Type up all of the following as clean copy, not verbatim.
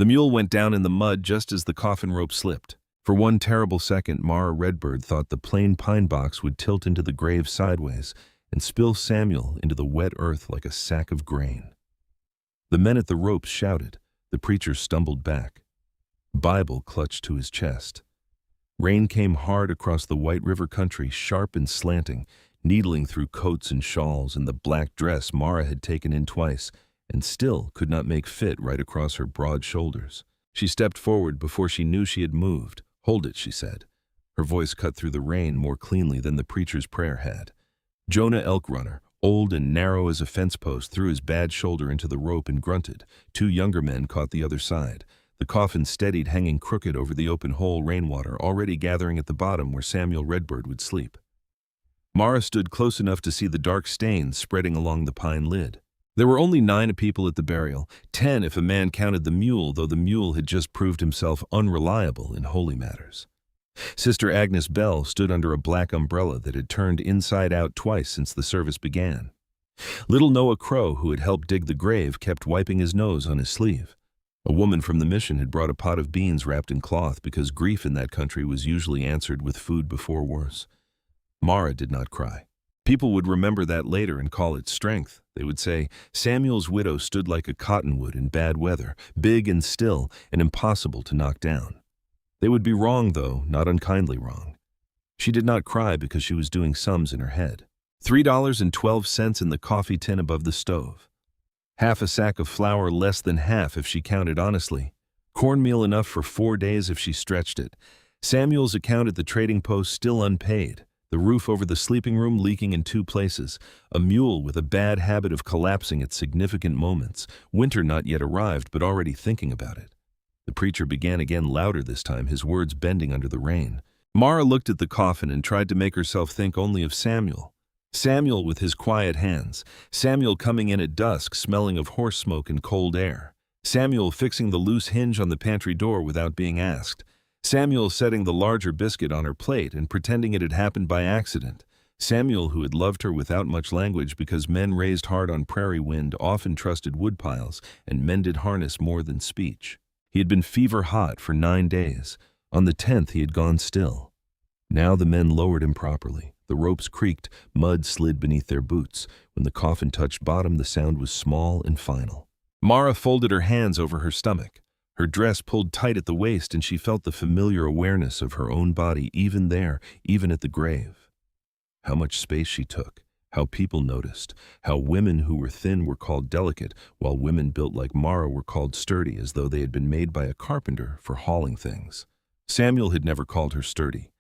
The mule went down in the mud just as the coffin rope slipped. For one terrible second, Mara Redbird thought the plain pine box would tilt into the grave sideways and spill Samuel into the wet earth like a sack of grain. The men at the ropes shouted. The preacher stumbled back. Bible clutched to his chest. Rain came hard across the White River country, sharp and slanting, needling through coats and shawls and the black dress Mara had taken in twice and still could not make fit right across her broad shoulders. She stepped forward before she knew she had moved. "Hold it," she said. Her voice cut through the rain more cleanly than the preacher's prayer had. Jonah Elkrunner, old and narrow as a fence post, threw his bad shoulder into the rope and grunted. Two younger men caught the other side. The coffin steadied, hanging crooked over the open hole, rainwater already gathering at the bottom where Samuel Redbird would sleep. Mara stood close enough to see the dark stains spreading along the pine lid. There were only 9 people at the burial, 10 if a man counted the mule, though the mule had just proved himself unreliable in holy matters. Sister Agnes Bell stood under a black umbrella that had turned inside out twice since the service began. Little Noah Crow, who had helped dig the grave, kept wiping his nose on his sleeve. A woman from the mission had brought a pot of beans wrapped in cloth because grief in that country was usually answered with food before worse. Mara did not cry. People would remember that later and call it strength. They would say, Samuel's widow stood like a cottonwood in bad weather, big and still and impossible to knock down. They would be wrong, though, not unkindly wrong. She did not cry because she was doing sums in her head. $3.12 in the coffee tin above the stove. Half a sack of flour, less than half if she counted honestly. Cornmeal enough for 4 days if she stretched it. Samuel's account at the trading post still unpaid. The roof over the sleeping room leaking in 2 places. A mule with a bad habit of collapsing at significant moments. Winter not yet arrived, but already thinking about it. The preacher began again, louder this time, his words bending under the rain. Mara looked at the coffin and tried to make herself think only of Samuel. Samuel with his quiet hands. Samuel coming in at dusk, smelling of horse smoke and cold air. Samuel fixing the loose hinge on the pantry door without being asked. Samuel setting the larger biscuit on her plate and pretending it had happened by accident. Samuel, who had loved her without much language because men raised hard on prairie wind often trusted woodpiles and mended harness more than speech. He had been fever hot for 9 days. On the 10th he had gone still. Now the men lowered him properly. The ropes creaked, mud slid beneath their boots. When the coffin touched bottom, the sound was small and final. Mara folded her hands over her stomach. Her dress pulled tight at the waist, and she felt the familiar awareness of her own body even there, even at the grave. How much space she took, how people noticed, how women who were thin were called delicate, while women built like Mara were called sturdy, as though they had been made by a carpenter for hauling things. Samuel had never called her sturdy.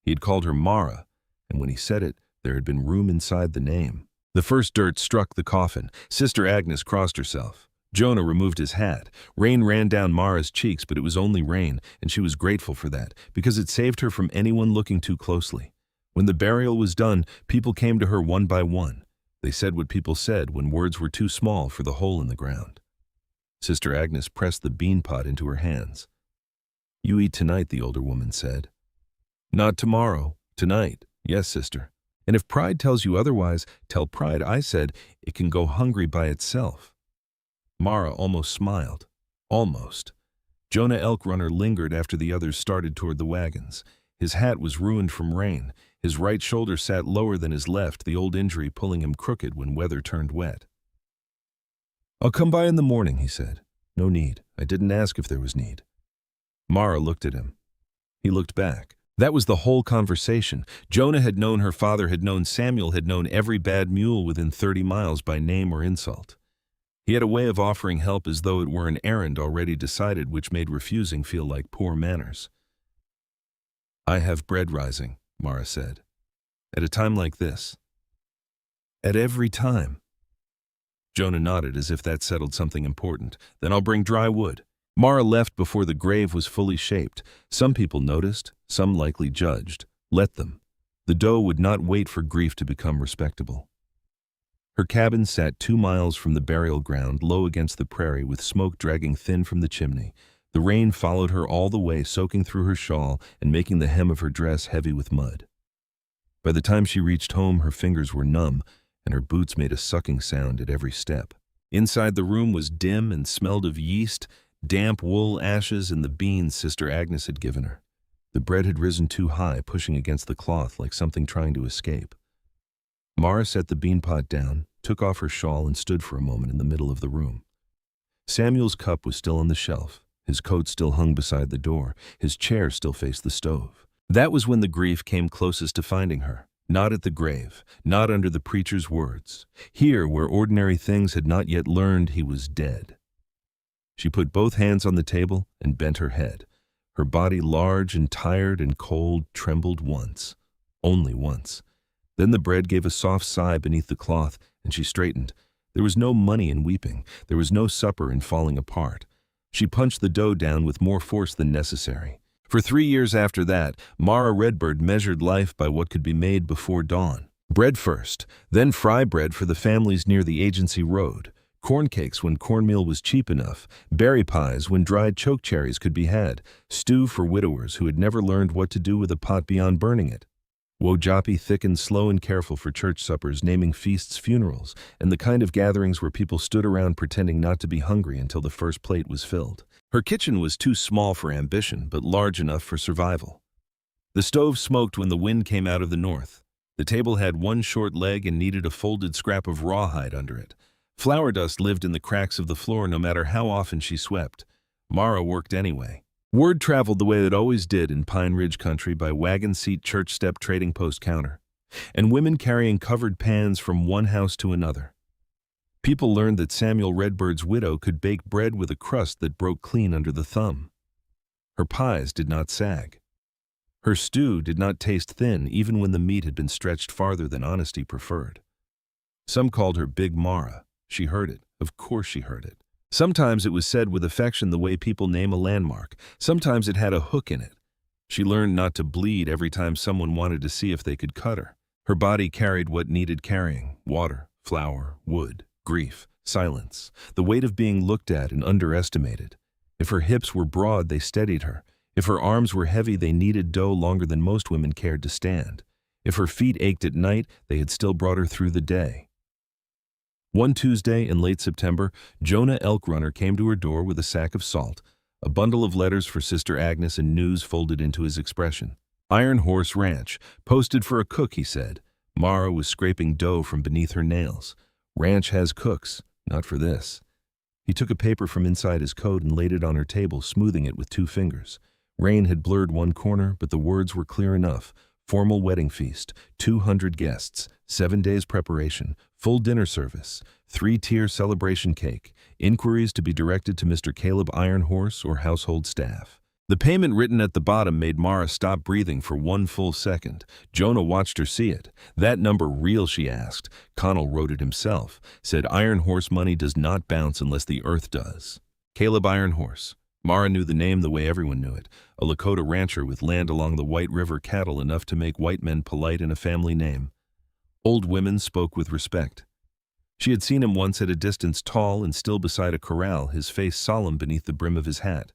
He had called her Mara, and when he said it, there had been room inside the name. The first dirt struck the coffin. Sister Agnes crossed herself. Jonah removed his hat. Rain ran down Mara's cheeks, but it was only rain, and she was grateful for that, because it saved her from anyone looking too closely. When the burial was done, people came to her one by one. They said what people said when words were too small for the hole in the ground. Sister Agnes pressed the bean pot into her hands. "You eat tonight," the older woman said. "Not tomorrow. Tonight. Yes, sister. And if pride tells you otherwise, tell pride I said it can go hungry by itself." Mara almost smiled. Almost. Jonah Elkrunner lingered after the others started toward the wagons. His hat was ruined from rain. His right shoulder sat lower than his left, the old injury pulling him crooked when weather turned wet. "I'll come by in the morning," he said. "No need. I didn't ask if there was need." Mara looked at him. He looked back. That was the whole conversation. Jonah had known her father, had known Samuel, had known every bad mule within 30 miles by name or insult. He had a way of offering help as though it were an errand already decided, which made refusing feel like poor manners. "I have bread rising," Mara said. "At a time like this." "At every time." Jonah nodded as if that settled something important. "Then I'll bring dry wood." Mara left before the grave was fully shaped. Some people noticed, some likely judged. Let them. The dough would not wait for grief to become respectable. Her cabin sat 2 miles from the burial ground, low against the prairie, with smoke dragging thin from the chimney. The rain followed her all the way, soaking through her shawl and making the hem of her dress heavy with mud. By the time she reached home, her fingers were numb, and her boots made a sucking sound at every step. Inside the room was dim and smelled of yeast, damp wool, ashes, and the beans Sister Agnes had given her. The bread had risen too high, pushing against the cloth like something trying to escape. Mara set the bean pot down, took off her shawl, and stood for a moment in the middle of the room. Samuel's cup was still on the shelf. His coat still hung beside the door. His chair still faced the stove. That was when the grief came closest to finding her. Not at the grave, not under the preacher's words. Here, where ordinary things had not yet learned he was dead. She put both hands on the table and bent her head. Her body, large and tired and cold, trembled once. Only once. Then the bread gave a soft sigh beneath the cloth, and she straightened. There was no money in weeping. There was no supper in falling apart. She punched the dough down with more force than necessary. For 3 years after that, Mara Redbird measured life by what could be made before dawn. Bread first, then fry bread for the families near the agency road. Corn cakes when cornmeal was cheap enough. Berry pies when dried chokecherries could be had. Stew for widowers who had never learned what to do with a pot beyond burning it. Wojapi thick and slow and careful for church suppers, naming feasts funerals, and the kind of gatherings where people stood around pretending not to be hungry until the first plate was filled. Her kitchen was too small for ambition, but large enough for survival. The stove smoked when the wind came out of the north. The table had one short leg and needed a folded scrap of rawhide under it. Flour dust lived in the cracks of the floor no matter how often she swept. Mara worked anyway. Word traveled the way it always did in Pine Ridge country by wagon seat church step trading post counter, and women carrying covered pans from one house to another. People learned that Samuel Redbird's widow could bake bread with a crust that broke clean under the thumb. Her pies did not sag. Her stew did not taste thin even when the meat had been stretched farther than honesty preferred. Some called her Big Mara. She heard it. Of course she heard it. Sometimes it was said with affection the way people name a landmark. Sometimes it had a hook in it. She learned not to bleed every time someone wanted to see if they could cut her. Her body carried what needed carrying: water, flour, wood, grief, silence, the weight of being looked at and underestimated. If her hips were broad, they steadied her. If her arms were heavy, they kneaded dough longer than most women cared to stand. If her feet ached at night, they had still brought her through the day. One Tuesday in late September, Jonah Elkrunner came to her door with a sack of salt, a bundle of letters for Sister Agnes, and news folded into his expression. Iron Horse Ranch, posted for a cook, he said. Mara was scraping dough from beneath her nails. Ranch has cooks, not for this. He took a paper from inside his coat and laid it on her table, smoothing it with 2 fingers. Rain had blurred one corner, but the words were clear enough. Formal wedding feast, 200 guests, 7 days preparation, full dinner service, 3-tier celebration cake, inquiries to be directed to Mr. Caleb Ironhorse or household staff. The payment written at the bottom made Mara stop breathing for 1 full second. Jonah watched her see it. "That number real?" she asked. Connell wrote it himself. Said Ironhorse money does not bounce unless the earth does. Caleb Ironhorse. Mara knew the name the way everyone knew it. A Lakota rancher with land along the White River, cattle enough to make white men polite, and a family name. Old women spoke with respect. She had seen him once at a distance, tall and still beside a corral, his face solemn beneath the brim of his hat.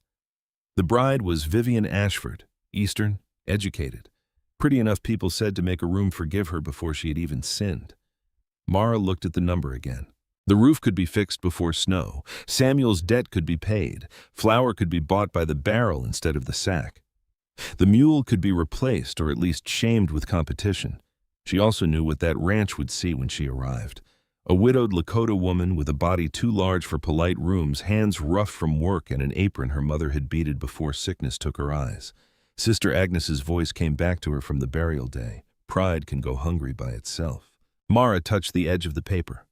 The bride was Vivian Ashford, Eastern, educated. Pretty enough, people said, to make a room forgive her before she had even sinned. Mara looked at the number again. The roof could be fixed before snow. Samuel's debt could be paid. Flour could be bought by the barrel instead of the sack. The mule could be replaced, or at least shamed with competition. She also knew what that ranch would see when she arrived. A widowed Lakota woman with a body too large for polite rooms, hands rough from work, and an apron her mother had beaded before sickness took her eyes. Sister Agnes's voice came back to her from the burial day. Pride can go hungry by itself. Mara touched the edge of the paper.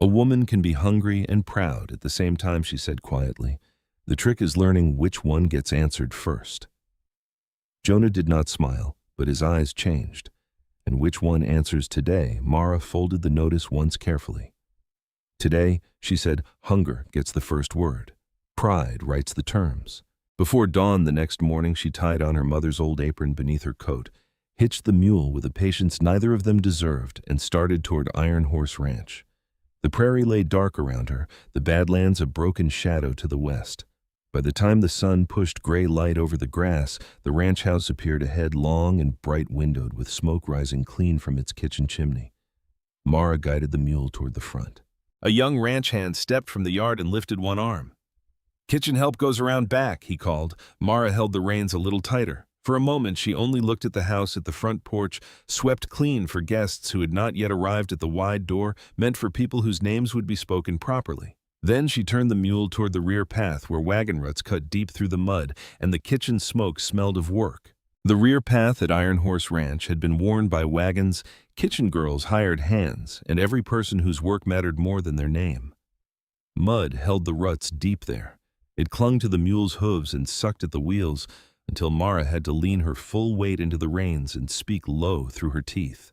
A woman can be hungry and proud at the same time, she said quietly. The trick is learning which one gets answered first. Jonah did not smile, but his eyes changed. And which one answers today? Mara folded the notice once carefully. Today, she said, hunger gets the first word. Pride writes the terms. Before dawn the next morning, she tied on her mother's old apron beneath her coat, hitched the mule with a patience neither of them deserved, and started toward Iron Horse Ranch. The prairie lay dark around her, the Badlands a broken shadow to the west. By the time the sun pushed gray light over the grass, the ranch house appeared ahead, long and bright windowed, with smoke rising clean from its kitchen chimney. Mara guided the mule toward the front. A young ranch hand stepped from the yard and lifted one arm. "Kitchen help goes around back," he called. Mara held the reins a little tighter. For a moment, she only looked at the house at the front porch, swept clean for guests who had not yet arrived at the wide door, meant for people whose names would be spoken properly. Then she turned the mule toward the rear path where wagon ruts cut deep through the mud and the kitchen smoke smelled of work. The rear path at Iron Horse Ranch had been worn by wagons, kitchen girls, hired hands, and every person whose work mattered more than their name. Mud held the ruts deep there. It clung to the mule's hooves and sucked at the wheels until Mara had to lean her full weight into the reins and speak low through her teeth.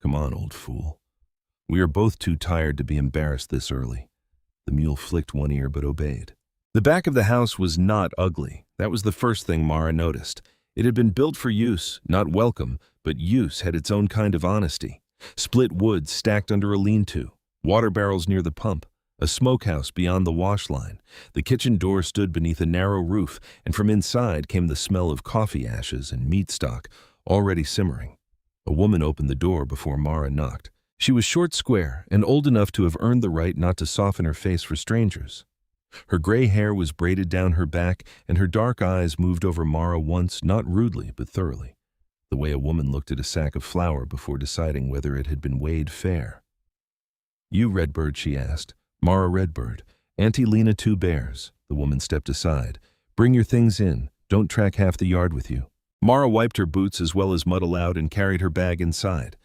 "Come on, old fool. We are both too tired to be embarrassed this early." The mule flicked one ear but obeyed. The back of the house was not ugly. That was the first thing Mara noticed. It had been built for use, not welcome, but use had its own kind of honesty. Split wood stacked under a lean-to, water barrels near the pump, a smokehouse beyond the wash line. The kitchen door stood beneath a narrow roof, and from inside came the smell of coffee ashes and meat stock, already simmering. A woman opened the door before Mara knocked. She was short, square, and old enough to have earned the right not to soften her face for strangers. Her gray hair was braided down her back, and her dark eyes moved over Mara once, not rudely, but thoroughly, the way a woman looked at a sack of flour before deciding whether it had been weighed fair. "You Redbird?" she asked. "Mara Redbird. Auntie Lena 2 Bears." The woman stepped aside. "Bring your things in. Don't track half the yard with you." Mara wiped her boots as well as mud allowed and carried her bag inside.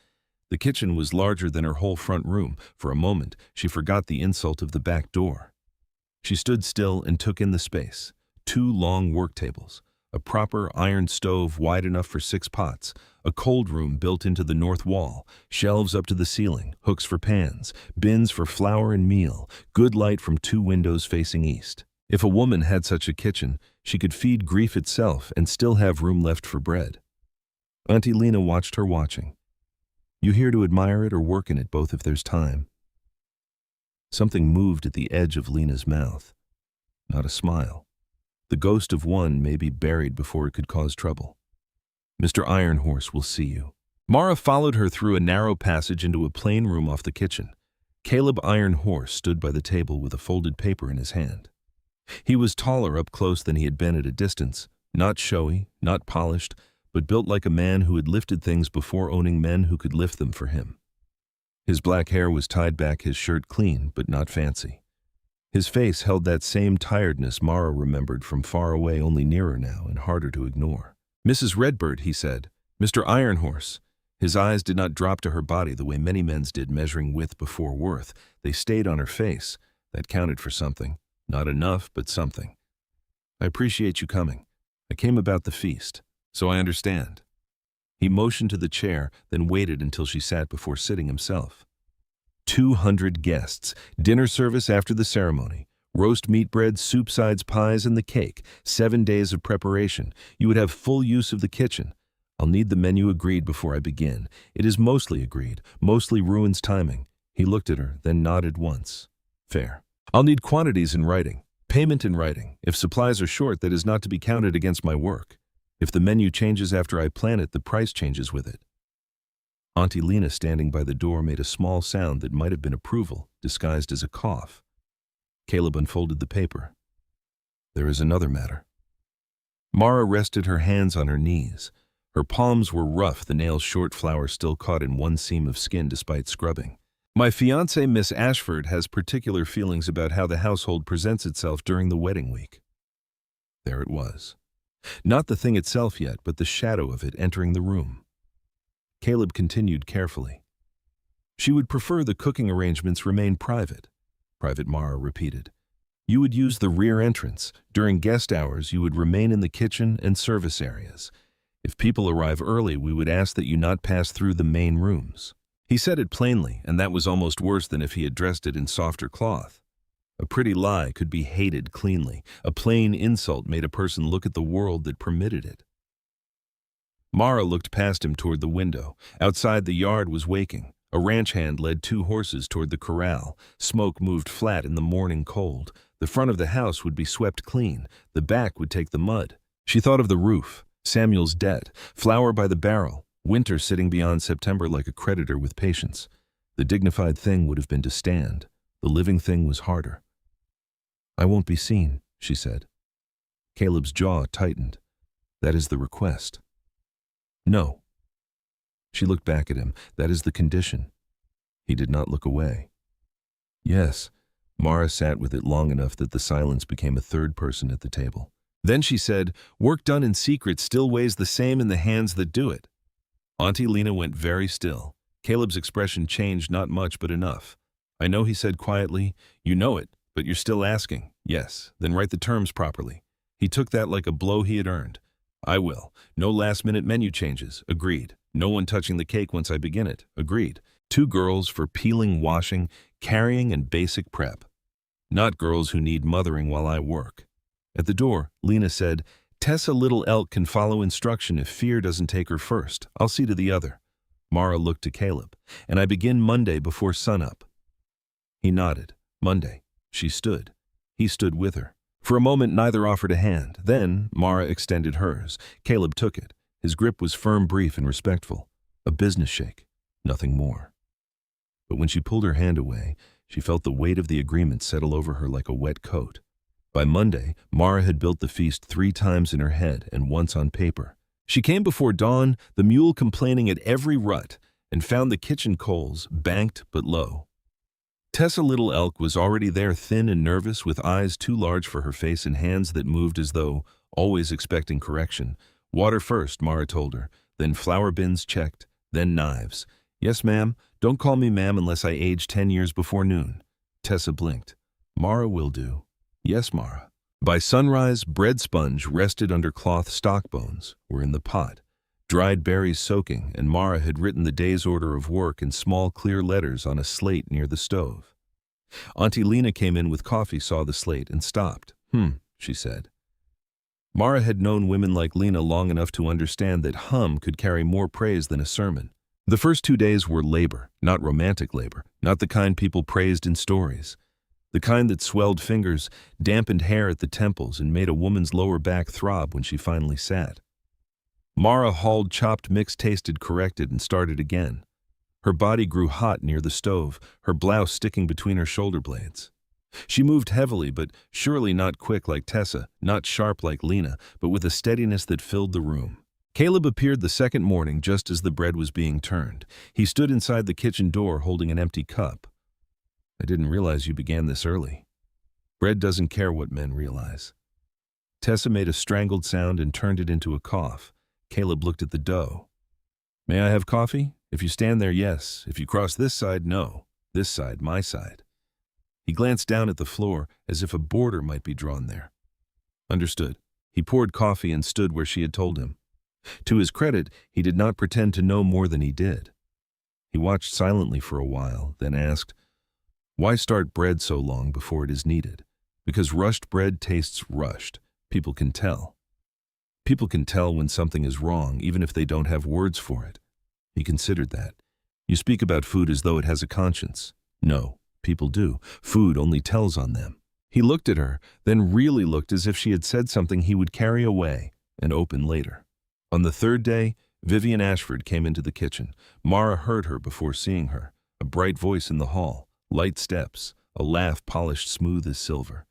The kitchen was larger than her whole front room. For a moment, she forgot the insult of the back door. She stood still and took in the space. 2 long work tables, a proper iron stove wide enough for 6 pots, a cold room built into the north wall, shelves up to the ceiling, hooks for pans, bins for flour and meal, good light from 2 windows facing east. If a woman had such a kitchen, she could feed grief itself and still have room left for bread. Auntie Lena watched her watching. "You here to admire it or work in it both if there's time?" Something moved at the edge of Lena's mouth. Not a smile. The ghost of one may be buried before it could cause trouble. "Mr. Iron Horse will see you." Mara followed her through a narrow passage into a plain room off the kitchen. Caleb Iron Horse stood by the table with a folded paper in his hand. He was taller up close than he had been at a distance, not showy, not polished, but built like a man who had lifted things before owning men who could lift them for him. His black hair was tied back, his shirt clean, but not fancy. His face held that same tiredness Mara remembered from far away, only nearer now and harder to ignore. "Mrs. Redbird," he said. "Mr. Iron Horse." His eyes did not drop to her body the way many men's did, measuring width before worth. They stayed on her face. That counted for something. Not enough, but something. "I appreciate you coming. I came about the feast, so I understand." He motioned to the chair, then waited until she sat before sitting himself. 200 guests, dinner service after the ceremony, roast meat bread, soup sides, pies, and the cake, 7 days of preparation. You would have full use of the kitchen. "I'll need the menu agreed before I begin." "It is mostly agreed, mostly ruins timing." He looked at her, then nodded once. "Fair. I'll need quantities in writing, payment in writing. If supplies are short, that is not to be counted against my work. If the menu changes after I plan it, the price changes with it." Auntie Lena, standing by the door, made a small sound that might have been approval, disguised as a cough. Caleb unfolded the paper. "There is another matter." Mara rested her hands on her knees. Her palms were rough, the nail's short flower still caught in one seam of skin despite scrubbing. "My fiancée, Miss Ashford, has particular feelings about how the household presents itself during the wedding week." There it was. Not the thing itself yet, but the shadow of it entering the room. Caleb continued carefully. "She would prefer the cooking arrangements remain private." "Private," Mara repeated. "You would use the rear entrance. During guest hours, you would remain in the kitchen and service areas. If people arrive early, we would ask that you not pass through the main rooms." He said it plainly, and that was almost worse than if he had dressed it in softer cloth. A pretty lie could be hated cleanly. A plain insult made a person look at the world that permitted it. Mara looked past him toward the window. Outside, the yard was waking. A ranch hand led 2 horses toward the corral. Smoke moved flat in the morning cold. The front of the house would be swept clean. The back would take the mud. She thought of the roof, Samuel's debt, flour by the barrel, winter sitting beyond September like a creditor with patience. The dignified thing would have been to stand. The living thing was harder. I won't be seen, she said. Caleb's jaw tightened. That is the request. No. She looked back at him. That is the condition. He did not look away. Yes. Mara sat with it long enough that the silence became a third person at the table. Then she said, work done in secret still weighs the same in the hands that do it. Auntie Lena went very still. Caleb's expression changed not much but enough. I know, he said quietly. You know it, but you're still asking. Yes, then write the terms properly. He took that like a blow he had earned. I will. No last-minute menu changes. Agreed. No one touching the cake once I begin it. Agreed. 2 girls for peeling, washing, carrying, and basic prep. Not girls who need mothering while I work. At the door, Lena said, Tessa Little Elk can follow instruction if fear doesn't take her first. I'll see to the other. Mara looked to Caleb. And I begin Monday before sunup. He nodded. Monday. She stood. He stood with her. For a moment, neither offered a hand. Then, Mara extended hers. Caleb took it. His grip was firm, brief, and respectful. A business shake. Nothing more. But when she pulled her hand away, she felt the weight of the agreement settle over her like a wet coat. By Monday, Mara had built the feast 3 times in her head and once on paper. She came before dawn, the mule complaining at every rut, and found the kitchen coals banked but low. Tessa Little Elk was already there, thin and nervous, with eyes too large for her face and hands that moved as though always expecting correction. Water first, Mara told her, then flour bins checked, then knives. Yes, ma'am. Don't call me ma'am unless I age 10 years before noon. Tessa blinked. Mara will do. Yes, Mara. By sunrise, bread sponge rested under cloth stock bones were in the pot, dried berries soaking, and Mara had written the day's order of work in small clear letters on a slate near the stove. Auntie Lena came in with coffee, saw the slate, and stopped. She said. Mara had known women like Lena long enough to understand that could carry more praise than a sermon. The first 2 days were labor, not romantic labor, not the kind people praised in stories. The kind that swelled fingers, dampened hair at the temples, and made a woman's lower back throb when she finally sat. Mara hauled chopped mix, tasted, corrected, and started again. Her body grew hot near the stove, her blouse sticking between her shoulder blades. She moved heavily, but surely not quick like Tessa, not sharp like Lena, but with a steadiness that filled the room. Caleb appeared the second morning just as the bread was being turned. He stood inside the kitchen door holding an empty cup. I didn't realize you began this early. Bread doesn't care what men realize. Tessa made a strangled sound and turned it into a cough. Caleb looked at the dough. May I have coffee? If you stand there, yes. If you cross this side, no. This side, my side. He glanced down at the floor as if a border might be drawn there. Understood. He poured coffee and stood where she had told him. To his credit, he did not pretend to know more than he did. He watched silently for a while, then asked, Why start bread so long before it is needed? Because rushed bread tastes rushed. People can tell. People can tell when something is wrong, even if they don't have words for it. He considered that. You speak about food as though it has a conscience. No, people do. Food only tells on them. He looked at her, then really looked as if she had said something he would carry away and open later. On the 3rd day, Vivian Ashford came into the kitchen. Mara heard her before seeing her. A bright voice in the hall, light steps, a laugh polished smooth as silver.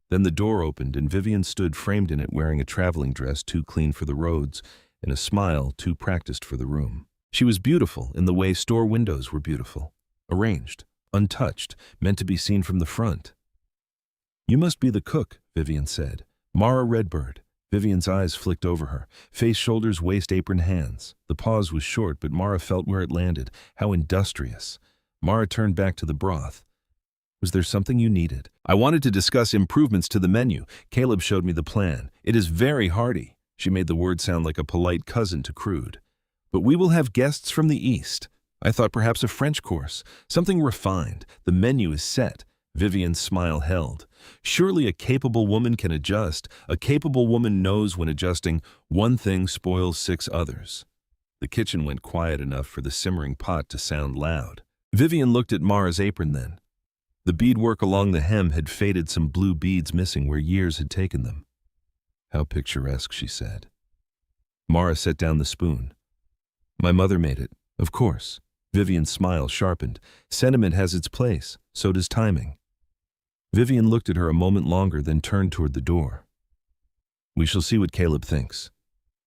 Then the door opened and Vivian stood framed in it wearing a traveling dress too clean for the roads and a smile too practiced for the room. She was beautiful in the way store windows were beautiful, arranged, untouched, meant to be seen from the front. You must be the cook, Vivian said. Mara Redbird. Vivian's eyes flicked over her. Face, shoulders, waist, apron, hands. The pause was short, but Mara felt where it landed. How industrious. Mara turned back to the broth. Was there something you needed? I wanted to discuss improvements to the menu. Caleb showed me the plan. It is very hearty. She made the word sound like a polite cousin to crude. But we will have guests from the East. I thought perhaps a French course. Something refined. The menu is set. Vivian's smile held. Surely a capable woman can adjust. A capable woman knows when adjusting, one thing spoils 6 others. The kitchen went quiet enough for the simmering pot to sound loud. Vivian looked at Mara's apron then. The beadwork along the hem had faded, some blue beads missing where years had taken them. How picturesque, she said. Mara set down the spoon. My mother made it, of course. Vivian's smile sharpened. Sentiment has its place, so does timing. Vivian looked at her a moment longer, then turned toward the door. "We shall see what Caleb thinks."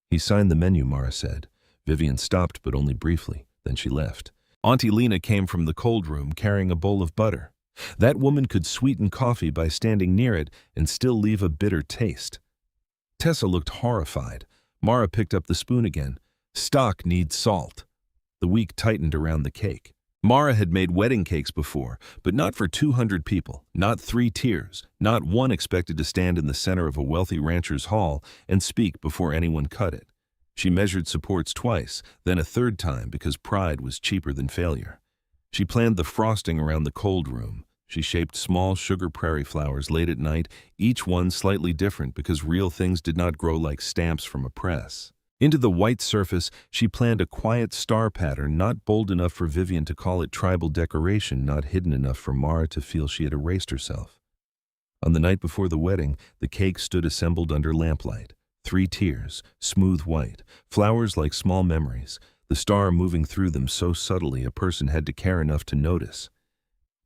"He signed the menu," Mara said. Vivian stopped, but only briefly. Then she left. Auntie Lena came from the cold room carrying a bowl of butter. That woman could sweeten coffee by standing near it and still leave a bitter taste. Tessa looked horrified. Mara picked up the spoon again. "Stock needs salt." The week tightened around the cake. Mara had made wedding cakes before, but not for 200 people, not 3 tiers, not one expected to stand in the center of a wealthy rancher's hall and speak before anyone cut it. She measured supports twice, then a third time because pride was cheaper than failure. She planned the frosting around the cold room. She shaped small sugar prairie flowers late at night, each one slightly different because real things did not grow like stamps from a press. Into the white surface, she planned a quiet star pattern, not bold enough for Vivian to call it tribal decoration, not hidden enough for Mara to feel she had erased herself. On the night before the wedding, the cake stood assembled under lamplight. 3 tiers, smooth white, flowers like small memories, the star moving through them so subtly a person had to care enough to notice.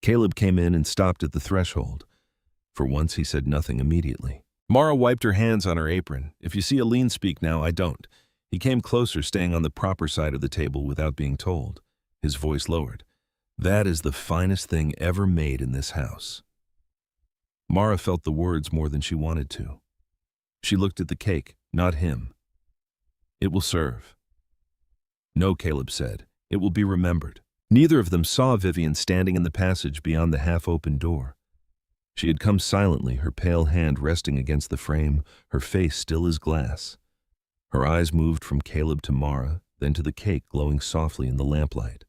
Caleb came in and stopped at the threshold. For once, he said nothing immediately. Mara wiped her hands on her apron. "If you see Aline speak now, I don't." He came closer, staying on the proper side of the table without being told. His voice lowered. "That is the finest thing ever made in this house." Mara felt the words more than she wanted to. She looked at the cake, not him. "It will serve." "No," Caleb said. "It will be remembered." Neither of them saw Vivian standing in the passage beyond the half-open door. She had come silently, her pale hand resting against the frame, her face still as glass. Her eyes moved from Caleb to Mara, then to the cake glowing softly in the lamplight.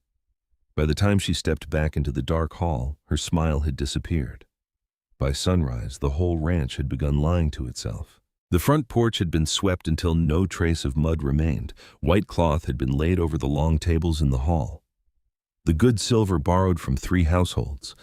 By the time she stepped back into the dark hall, her smile had disappeared. By sunrise, the whole ranch had begun lying to itself. The front porch had been swept until no trace of mud remained. White cloth had been laid over the long tables in the hall. The good silver borrowed from 3 households,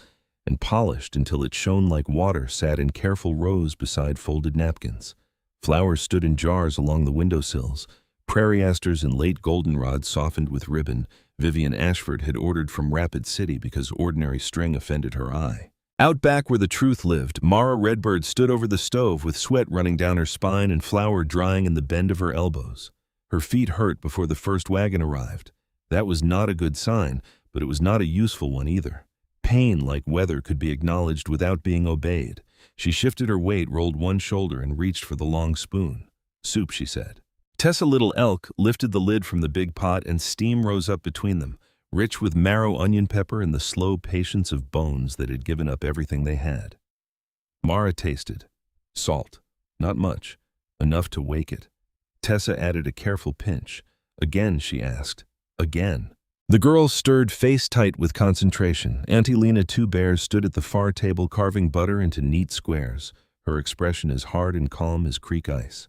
and polished until it shone like water, sat in careful rows beside folded napkins. Flowers stood in jars along the windowsills. Prairie asters and late goldenrod softened with ribbon. Vivian Ashford had ordered from Rapid City because ordinary string offended her eye. Out back where the truth lived, Mara Redbird stood over the stove with sweat running down her spine and flour drying in the bend of her elbows. Her feet hurt before the first wagon arrived. That was not a good sign, but it was not a useful one either. Pain, like weather, could be acknowledged without being obeyed. She shifted her weight, rolled one shoulder, and reached for the long spoon. "Soup," she said. Tessa Little Elk lifted the lid from the big pot and steam rose up between them, rich with marrow onion pepper and the slow patience of bones that had given up everything they had. Mara tasted. Salt. Not much. Enough to wake it. Tessa added a careful pinch. "Again?" she asked. "Again." The girl stirred face tight with concentration. Auntie Lena Two Bears stood at the far table carving butter into neat squares, her expression as hard and calm as creek ice.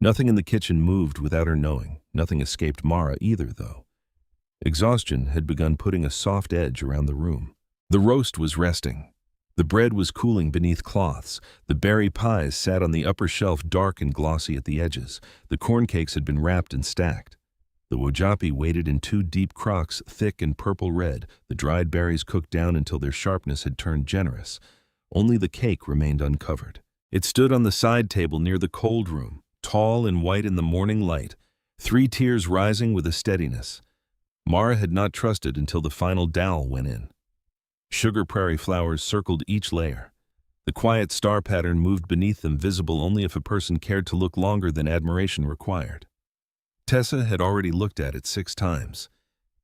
Nothing in the kitchen moved without her knowing. Nothing escaped Mara either, though. Exhaustion had begun putting a soft edge around the room. The roast was resting. The bread was cooling beneath cloths. The berry pies sat on the upper shelf, dark and glossy at the edges. The corn cakes had been wrapped and stacked. The wojapi waited in 2 deep crocks, thick and purple-red, the dried berries cooked down until their sharpness had turned generous. Only the cake remained uncovered. It stood on the side table near the cold room, tall and white in the morning light, 3 tiers rising with a steadiness. Mara had not trusted until the final dowel went in. Sugar prairie flowers circled each layer. The quiet star pattern moved beneath them, visible only if a person cared to look longer than admiration required. Tessa had already looked at it 6 times.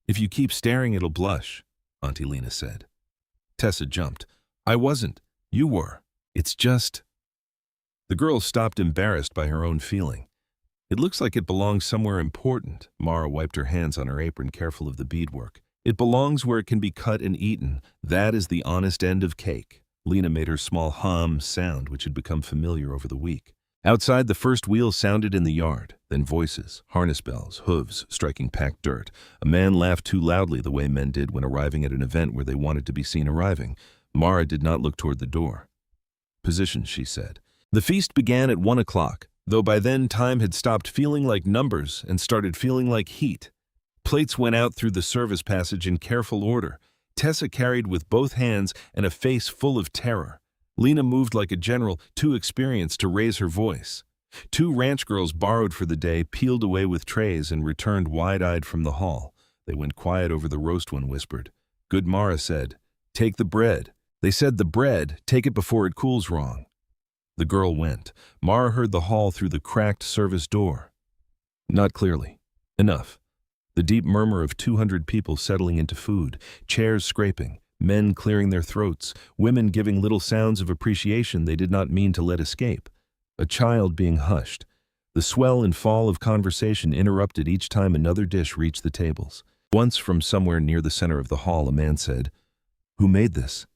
"If you keep staring, it'll blush," Auntie Lena said. Tessa jumped. "I wasn't. You were. It's just—" The girl stopped, embarrassed by her own feeling. "It looks like it belongs somewhere important." Mara wiped her hands on her apron, careful of the beadwork. "It belongs where it can be cut and eaten. That is the honest end of cake." Lena made her small hum sound, which had become familiar over the week. Outside, the first wheel sounded in the yard, then voices, harness bells, hooves striking packed dirt. A man laughed too loudly, the way men did when arriving at an event where they wanted to be seen arriving. Mara did not look toward the door. "Position," she said. The feast began at 1 o'clock, though by then time had stopped feeling like numbers and started feeling like heat. Plates went out through the service passage in careful order. Tessa carried with both hands and a face full of terror. Lena moved like a general, too experienced to raise her voice. Two ranch girls borrowed for the day peeled away with trays and returned wide-eyed from the hall. They went quiet over the roast, one whispered. Good Mara said, "Take the bread." They said the bread, take it before it cools wrong. The girl went. Mara heard the hall through the cracked service door. Not clearly. Enough. The deep murmur of 200 people settling into food, chairs scraping, men clearing their throats, women giving little sounds of appreciation they did not mean to let escape. A child being hushed. The swell and fall of conversation interrupted each time another dish reached the tables. Once, from somewhere near the center of the hall, a man said, "Who made this?"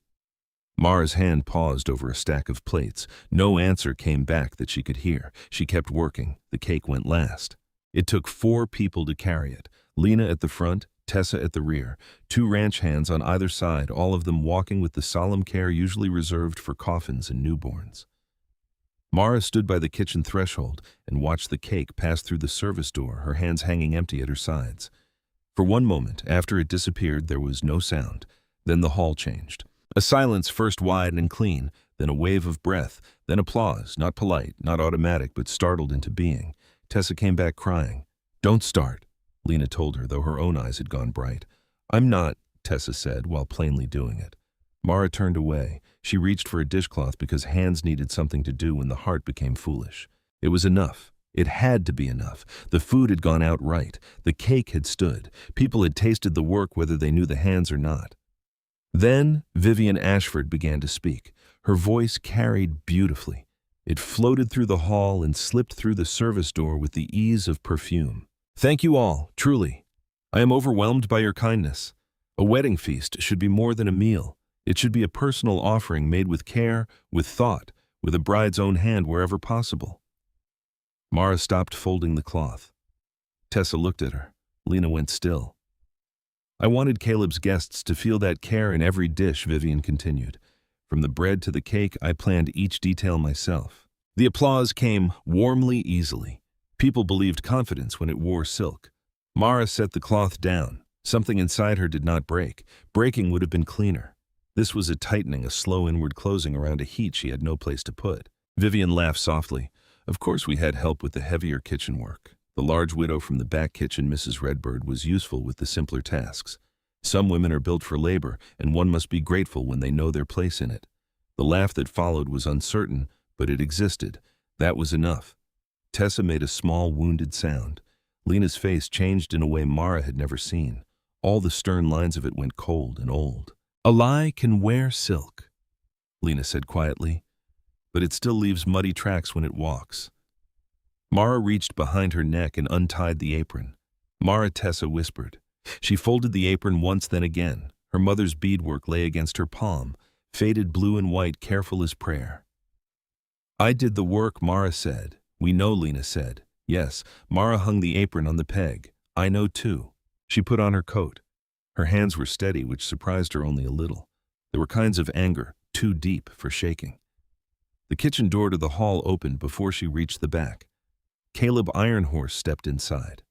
Mara's hand paused over a stack of plates. No answer came back that she could hear. She kept working. The cake went last. It took 4 people to carry it. Lena at the front, Tessa at the rear, 2 ranch hands on either side, all of them walking with the solemn care usually reserved for coffins and newborns. Mara stood by the kitchen threshold and watched the cake pass through the service door, her hands hanging empty at her sides. For one moment, after it disappeared, there was no sound. Then the hall changed. A silence first wide and clean, then a wave of breath, then applause, not polite, not automatic, but startled into being. Tessa came back crying. "Don't start," Lena told her, though her own eyes had gone bright. "I'm not," Tessa said, while plainly doing it. Mara turned away. She reached for a dishcloth because hands needed something to do when the heart became foolish. It was enough. It had to be enough. The food had gone out right. The cake had stood. People had tasted the work whether they knew the hands or not. Then Vivian Ashford began to speak. Her voice carried beautifully. It floated through the hall and slipped through the service door with the ease of perfume. "Thank you all, truly. I am overwhelmed by your kindness. A wedding feast should be more than a meal. It should be a personal offering made with care, with thought, with a bride's own hand wherever possible." Mara stopped folding the cloth. Tessa looked at her. Lena went still. "I wanted Caleb's guests to feel that care in every dish," Vivian continued. "From the bread to the cake, I planned each detail myself." The applause came warmly, easily. People believed confidence when it wore silk. Mara set the cloth down. Something inside her did not break. Breaking would have been cleaner. This was a tightening, a slow inward closing around a heat she had no place to put. Vivian laughed softly. "Of course we had help with the heavier kitchen work. The large widow from the back kitchen, Mrs. Redbird, was useful with the simpler tasks. Some women are built for labor, and one must be grateful when they know their place in it." The laugh that followed was uncertain, but it existed. That was enough. Tessa made a small, wounded sound. Lena's face changed in a way Mara had never seen. All the stern lines of it went cold and old. "A lie can wear silk," Lena said quietly, "but it still leaves muddy tracks when it walks." Mara reached behind her neck and untied the apron. "Mara," Tessa whispered. She folded the apron once, then again. Her mother's beadwork lay against her palm, faded blue and white, careful as prayer. "I did the work," Mara said. "We know," Lena said. Yes, Mara hung the apron on the peg. "I know too." She put on her coat. Her hands were steady, which surprised her only a little. There were kinds of anger, too deep for shaking. The kitchen door to the hall opened before she reached the back. Caleb Ironhorse stepped inside.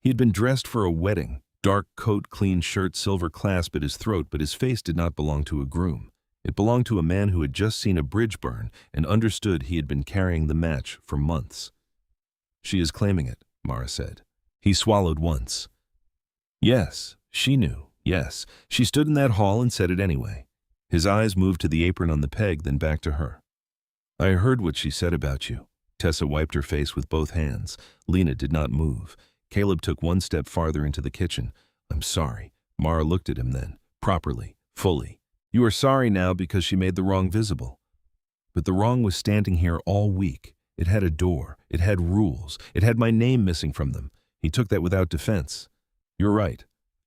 He had been dressed for a wedding, dark coat, clean shirt, silver clasp at his throat, but his face did not belong to a groom. It belonged to a man who had just seen a bridge burn and understood he had been carrying the match for months. "She is claiming it," Mara said. He swallowed once. Yes, she knew. Yes, she stood in that hall and said it anyway. His eyes moved to the apron on the peg, then back to her. "I heard what she said about you." Tessa wiped her face with both hands. Lena did not move. Caleb took one step farther into the kitchen. "I'm sorry." Mara looked at him then, properly, fully. "You are sorry now because she made the wrong visible. But the wrong was standing here all week. It had a door. It had rules. It had my name missing from them. He took that without defense." "You're right.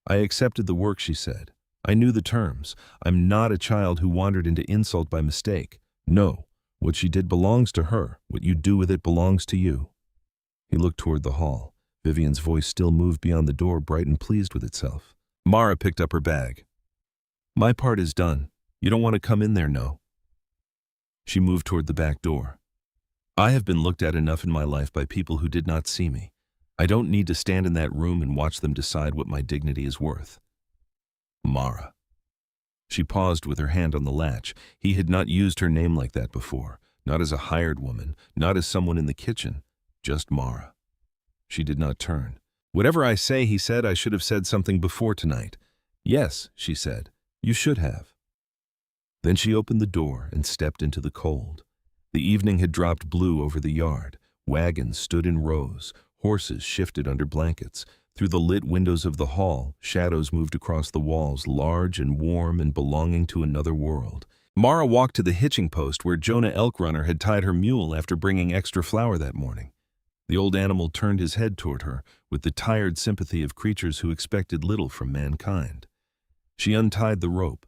I accepted the work," she said. "I knew the terms. I'm not a child who wandered into insult by mistake. No, what she did belongs to her. What you do with it belongs to you." He looked toward the hall. Vivian's voice still moved beyond the door, bright and pleased with itself. Mara picked up her bag. "My part is done. You don't want to come in there, no?" She moved toward the back door. "I have been looked at enough in my life by people who did not see me. I don't need to stand in that room and watch them decide what my dignity is worth." "Mara." She paused with her hand on the latch. He had not used her name like that before, not as a hired woman, not as someone in the kitchen, just Mara. She did not turn. "Whatever I say," he said, "I should have said something before tonight." "Yes," she said, "you should have." Then she opened the door and stepped into the cold. The evening had dropped blue over the yard. Wagons stood in rows. Horses shifted under blankets. Through the lit windows of the hall, shadows moved across the walls, large and warm and belonging to another world. Mara walked to the hitching post where Jonah Elkrunner had tied her mule after bringing extra flour that morning. The old animal turned his head toward her with the tired sympathy of creatures who expected little from mankind. She untied the rope.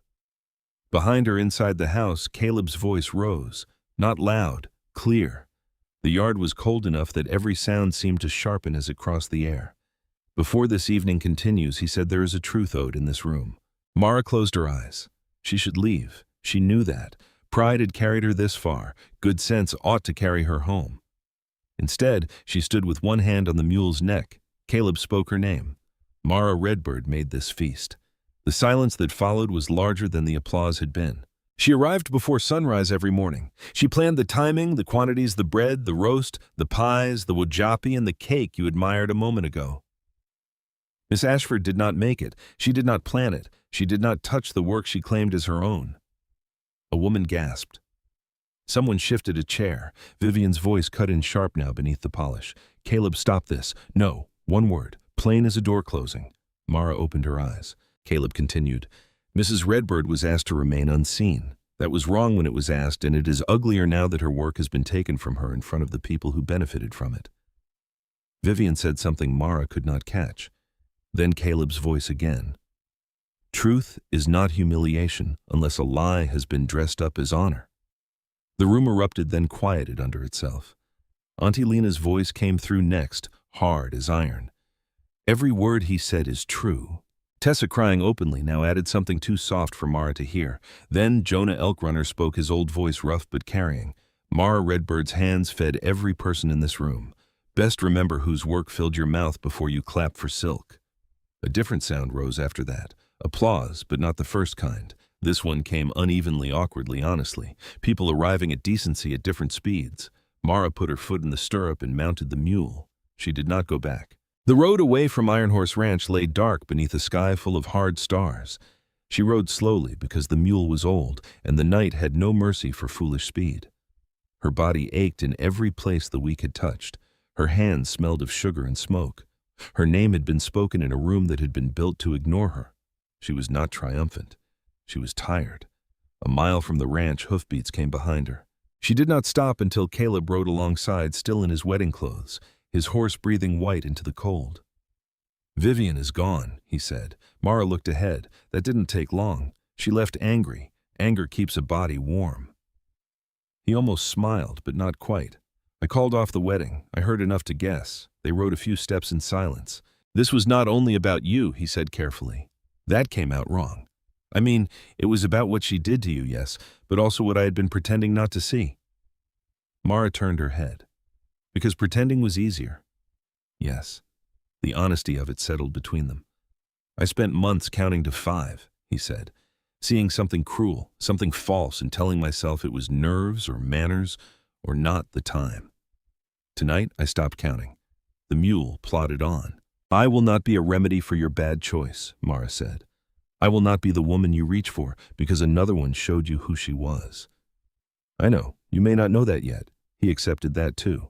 Behind her inside the house, Caleb's voice rose, not loud, clear. The yard was cold enough that every sound seemed to sharpen as it crossed the air. "Before this evening continues," he said, "there is a truth owed in this room." Mara closed her eyes. She should leave. She knew that. Pride had carried her this far. Good sense ought to carry her home. Instead, she stood with one hand on the mule's neck. Caleb spoke her name. Mara Redbird made this feast. The silence that followed was larger than the applause had been. She arrived before sunrise every morning. She planned the timing, the quantities, the bread, the roast, the pies, the wajapi, and the cake you admired a moment ago. Miss Ashford did not make it. She did not plan it. She did not touch the work she claimed as her own. A woman gasped. Someone shifted a chair. Vivian's voice cut in sharp now beneath the polish. "Caleb, stop this. No, one word. Plain as a door closing." Mara opened her eyes. Caleb continued. "Mrs. Redbird was asked to remain unseen. That was wrong when it was asked, and it is uglier now that her work has been taken from her in front of the people who benefited from it." Vivian said something Mara could not catch. Then Caleb's voice again. "Truth is not humiliation unless a lie has been dressed up as honor." The room erupted, then quieted under itself. Auntie Lena's voice came through next, hard as iron. "Every word he said is true." Tessa, crying openly, now added something too soft for Mara to hear. Then Jonah Elkrunner spoke, his old voice rough but carrying. Mara Redbird's hands fed every person in this room. "Best remember whose work filled your mouth before you clap for silk." A different sound rose after that. Applause, but not the first kind. This one came unevenly, awkwardly, honestly. People arriving at decency at different speeds. Mara put her foot in the stirrup and mounted the mule. She did not go back. The road away from Iron Horse Ranch lay dark beneath a sky full of hard stars. She rode slowly because the mule was old, and the night had no mercy for foolish speed. Her body ached in every place the week had touched. Her hands smelled of sugar and smoke. Her name had been spoken in a room that had been built to ignore her. She was not triumphant. She was tired. A mile from the ranch, hoofbeats came behind her. She did not stop until Caleb rode alongside, still in his wedding clothes, his horse breathing white into the cold. "Vivian is gone," he said. Mara looked ahead. That didn't take long. She left angry. Anger keeps a body warm. He almost smiled, but not quite. "I called off the wedding. I heard enough to guess." They rode a few steps in silence. "This was not only about you," he said carefully. "That came out wrong. I mean, it was about what she did to you, yes, but also what I had been pretending not to see." Mara turned her head. "Because pretending was easier." Yes, the honesty of it settled between them. "I spent months counting to 5, he said, seeing something cruel, something false, and telling myself it was nerves or manners or not the time. Tonight, I stopped counting. The mule plodded on. "I will not be a remedy for your bad choice," Mara said. "I will not be the woman you reach for because another one showed you who she was." "I know, you may not know that yet." He accepted that too.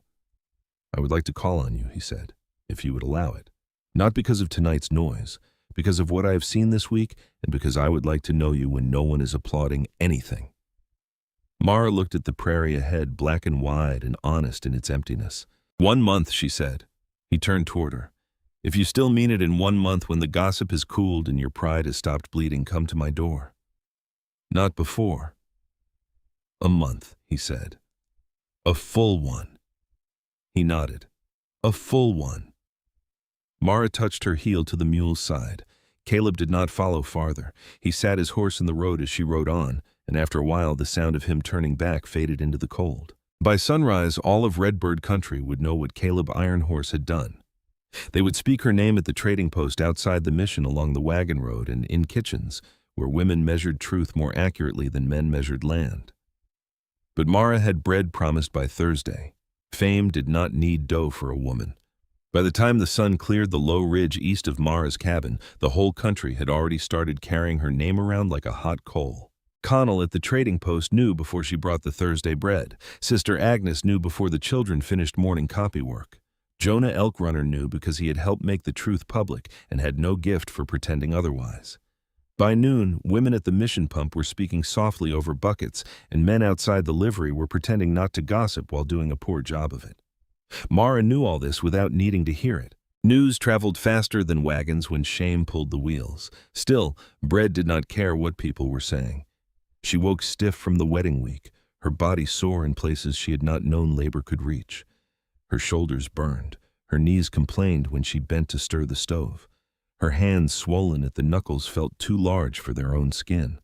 "I would like to call on you," he said, "if you would allow it. Not because of tonight's noise, because of what I have seen this week, and because I would like to know you when no one is applauding anything." Mara looked at the prairie ahead, black and wide and honest in its emptiness. "1 month," she said. He turned toward her. "If you still mean it, in 1 month, when the gossip has cooled and your pride has stopped bleeding, come to my door." "Not before." "A month," he said. "A full one." He nodded. "A full one." Mara touched her heel to the mule's side. Caleb did not follow farther. He sat his horse in the road as she rode on, and after a while the sound of him turning back faded into the cold. By sunrise, all of Redbird country would know what Caleb Iron Horse had done. They would speak her name at the trading post outside the mission, along the wagon road, and in kitchens, where women measured truth more accurately than men measured land. But Mara had bread promised by Thursday. Fame did not need dough for a woman. By the time the sun cleared the low ridge east of Mara's cabin, the whole country had already started carrying her name around like a hot coal. Connell at the trading post knew before she brought the Thursday bread. Sister Agnes knew before the children finished morning copywork. Jonah Elkrunner knew because he had helped make the truth public and had no gift for pretending otherwise. By noon, women at the mission pump were speaking softly over buckets, and men outside the livery were pretending not to gossip while doing a poor job of it. Mara knew all this without needing to hear it. News traveled faster than wagons when shame pulled the wheels. Still, Bread did not care what people were saying. She woke stiff from the wedding week, her body sore in places she had not known labor could reach. Her shoulders burned, her knees complained when she bent to stir the stove. Her hands, swollen at the knuckles, felt too large for their own skin.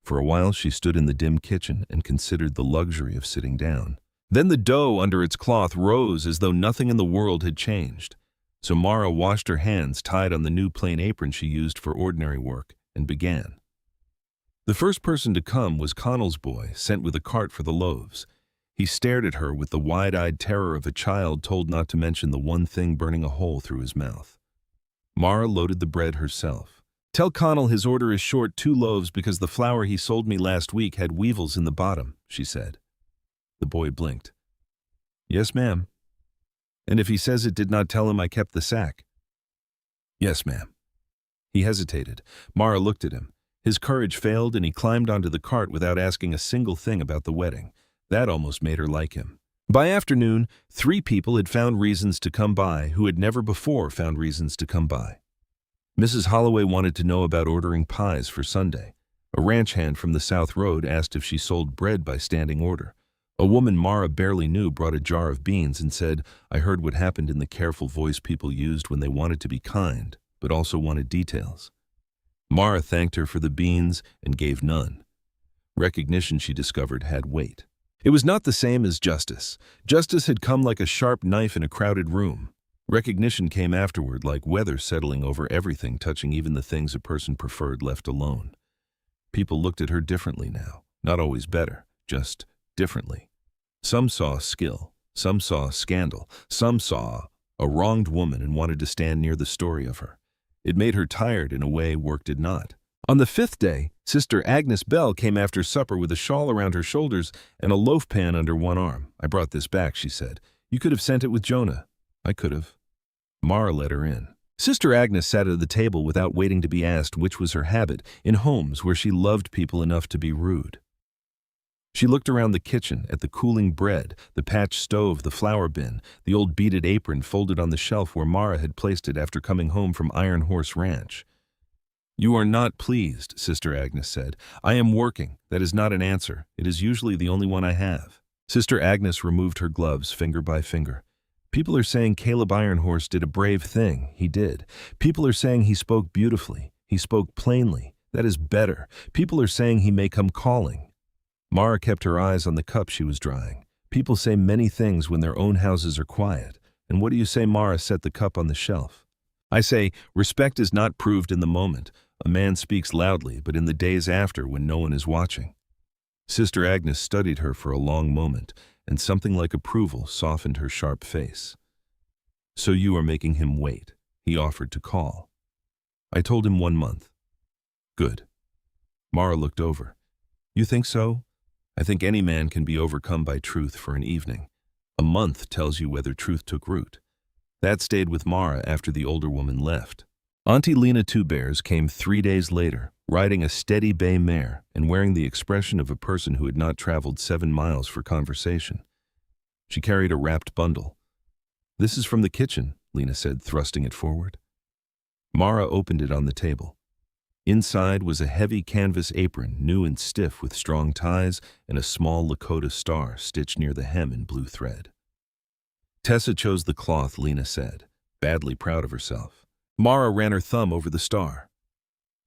For a while she stood in the dim kitchen and considered the luxury of sitting down. Then the dough under its cloth rose as though nothing in the world had changed. So Mara washed her hands tied on the new plain apron she used for ordinary work and began. The first person to come was Connell's boy, sent with a cart for the loaves. He stared at her with the wide-eyed terror of a child told not to mention the one thing burning a hole through his mouth. Mara loaded the bread herself. "Tell Connell his order is short 2 loaves because the flour he sold me last week had weevils in the bottom," she said. The boy blinked. "Yes, ma'am." "And if he says it did not tell him I kept the sack?" "Yes, ma'am." He hesitated. Mara looked at him. His courage failed and he climbed onto the cart without asking a single thing about the wedding. That almost made her like him. By afternoon, 3 people had found reasons to come by who had never before found reasons to come by. Mrs. Holloway wanted to know about ordering pies for Sunday. A ranch hand from the South Road asked if she sold bread by standing order. A woman Mara barely knew brought a jar of beans and said, "I heard what happened," in the careful voice people used when they wanted to be kind, but also wanted details. Mara thanked her for the beans and gave none. Recognition, she discovered, had weight. It was not the same as justice. Justice had come like a sharp knife in a crowded room. Recognition came afterward, like weather settling over everything, touching even the things a person preferred left alone. People looked at her differently now, not always better, just differently. Some saw skill, some saw scandal, some saw a wronged woman and wanted to stand near the story of her. It made her tired in a way work did not. On the 5th day, Sister Agnes Bell came after supper with a shawl around her shoulders and a loaf pan under one arm. "I brought this back," she said. "You could have sent it with Jonah." "I could have." Mara let her in. Sister Agnes sat at the table without waiting to be asked, which was her habit, in homes where she loved people enough to be rude. She looked around the kitchen at the cooling bread, the patched stove, the flour bin, the old beaded apron folded on the shelf where Mara had placed it after coming home from Iron Horse Ranch. "You are not pleased," Sister Agnes said. "I am working. That is not an answer. It is usually the only one I have." Sister Agnes removed her gloves finger by finger. "People are saying Caleb Ironhorse did a brave thing. He did. People are saying he spoke beautifully. He spoke plainly. That is better. People are saying he may come calling." Mara kept her eyes on the cup she was drying. "People say many things when their own houses are quiet. And what do you say?" Mara set the cup on the shelf. "I say, respect is not proved in the moment. A man speaks loudly, but in the days after when no one is watching." Sister Agnes studied her for a long moment, and something like approval softened her sharp face. "So you are making him wait," he offered to call. "I told him 1 month." "Good." Mara looked over. "You think so?" "I think any man can be overcome by truth for an evening. A month tells you whether truth took root." That stayed with Mara after the older woman left. Auntie Lena Two Bears came 3 days later, riding a steady bay mare and wearing the expression of a person who had not traveled 7 miles for conversation. She carried a wrapped bundle. "This is from the kitchen," Lena said, thrusting it forward. Mara opened it on the table. Inside was a heavy canvas apron, new and stiff with strong ties, and a small Lakota star stitched near the hem in blue thread. "Tessa chose the cloth," Lena said, badly proud of herself. Mara ran her thumb over the star.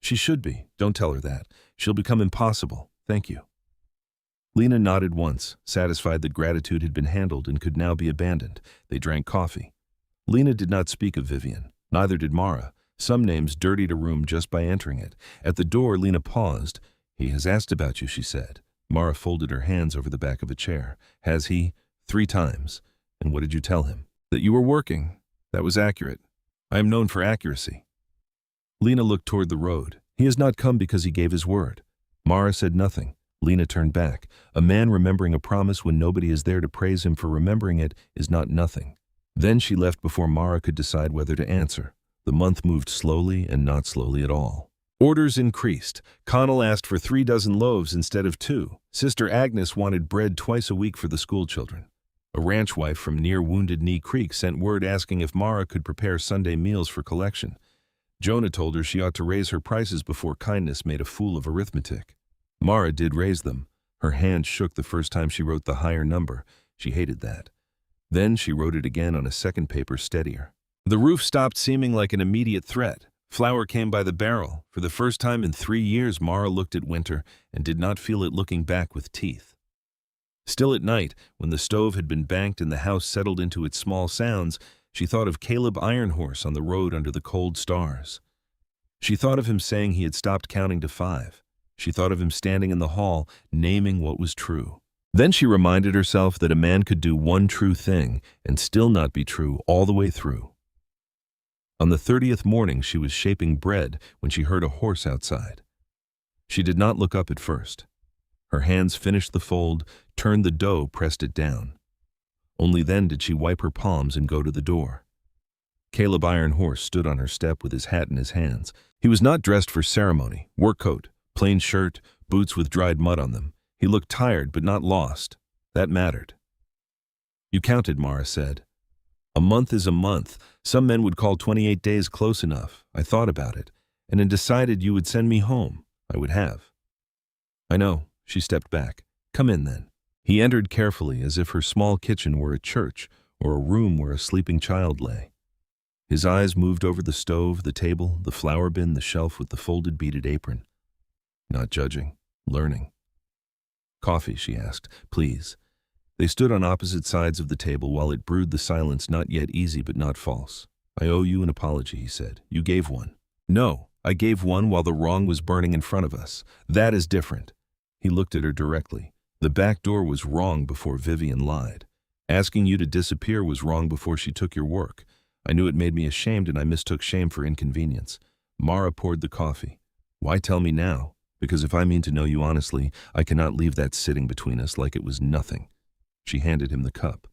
"She should be. Don't tell her that. She'll become impossible. Thank you." Lena nodded once, satisfied that gratitude had been handled and could now be abandoned. They drank coffee. Lena did not speak of Vivian. Neither did Mara. Some names dirtied a room just by entering it. At the door, Lena paused. "He has asked about you," she said. Mara folded her hands over the back of a chair. "Has he?" "3 times. "And what did you tell him?" "That you were working." "That was accurate. I am known for accuracy." Lena looked toward the road. "He has not come because he gave his word." Mara said nothing. Lena turned back. A man remembering a promise when nobody is there to praise him for remembering it is not nothing. Then she left before Mara could decide whether to answer. The month moved slowly and not slowly at all. Orders increased. Connell asked for 3 dozen loaves instead of 2. Sister Agnes wanted bread twice a week for the schoolchildren. A ranch wife from near Wounded Knee Creek sent word asking if Mara could prepare Sunday meals for collection. Jonah told her she ought to raise her prices before kindness made a fool of arithmetic. Mara did raise them. Her hand shook the first time she wrote the higher number. She hated that. Then she wrote it again on a second paper steadier. The roof stopped seeming like an immediate threat. Flour came by the barrel. For the first time in 3 years, Mara looked at winter and did not feel it looking back with teeth. Still at night, when the stove had been banked and the house settled into its small sounds, she thought of Caleb Ironhorse on the road under the cold stars. She thought of him saying he had stopped counting to 5. She thought of him standing in the hall, naming what was true. Then she reminded herself that a man could do one true thing and still not be true all the way through. On the 30th morning, she was shaping bread when she heard a horse outside. She did not look up at first. Her hands finished the fold, turned the dough, pressed it down. Only then did she wipe her palms and go to the door. Caleb Ironhorse stood on her step with his hat in his hands. He was not dressed for ceremony. Work coat, plain shirt, boots with dried mud on them. He looked tired but not lost. That mattered. "You counted," Mara said. "A month is a month. Some men would call 28 days close enough. I thought about it, and then decided you would send me home. I would have." "I know." She stepped back. "Come in, then." He entered carefully, as if her small kitchen were a church or a room where a sleeping child lay. His eyes moved over the stove, the table, the flour bin, the shelf with the folded beaded apron. Not judging, learning. "Coffee?" she asked. "Please." They stood on opposite sides of the table while it brewed the silence not yet easy but not false. "I owe you an apology," he said. "You gave one." "No, I gave one while the wrong was burning in front of us. That is different." He looked at her directly. "The back door was wrong before Vivian lied. Asking you to disappear was wrong before she took your work. I knew it made me ashamed and I mistook shame for inconvenience." Mara poured the coffee. "Why tell me now? Because if I mean to know you honestly, I cannot leave that sitting between us like it was nothing." She handed him the cup.